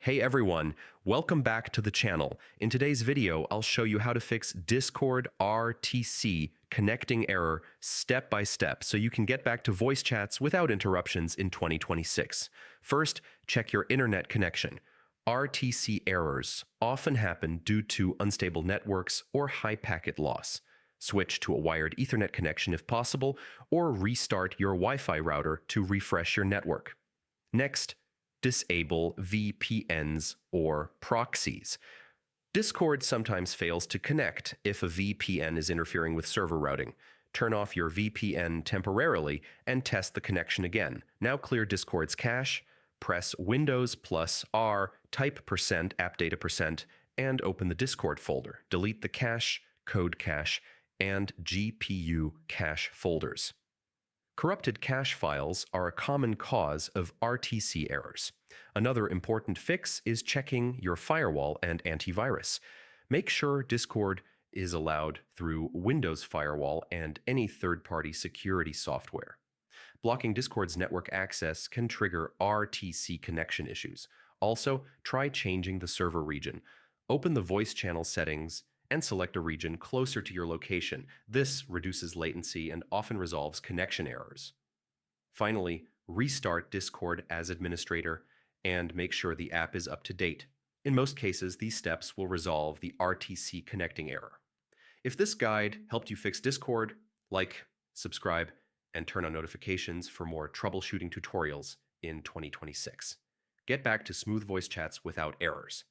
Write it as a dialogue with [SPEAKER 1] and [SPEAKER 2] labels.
[SPEAKER 1] Hey everyone, welcome back to the channel. In today's video, I'll show you how to fix Discord RTC connecting error step by step so you can get back to voice chats without interruptions in 2026. First, check your internet connection. RTC errors often happen due to unstable networks or high packet loss. Switch to a wired Ethernet connection if possible, or restart your Wi-Fi router to refresh your network. Next, disable VPNs or proxies. Discord sometimes fails to connect if a VPN is interfering with server routing. Turn off your VPN temporarily and test the connection again. Now clear Discord's cache, press Windows plus R, type %appdata%, and open the Discord folder. Delete the cache, code cache, and GPU cache folders. Corrupted cache files are a common cause of RTC errors. Another important fix is checking your firewall and antivirus. Make sure Discord is allowed through Windows Firewall and any third-party security software. Blocking Discord's network access can trigger RTC connection issues. Also, try changing the server region. Open the voice channel settings and select a region closer to your location. This reduces latency and often resolves connection errors. Finally, restart Discord as administrator and make sure the app is up to date. In most cases, these steps will resolve the RTC connecting error. If this guide helped you fix Discord, like, subscribe, and turn on notifications for more troubleshooting tutorials in 2026. Get back to smooth voice chats without errors.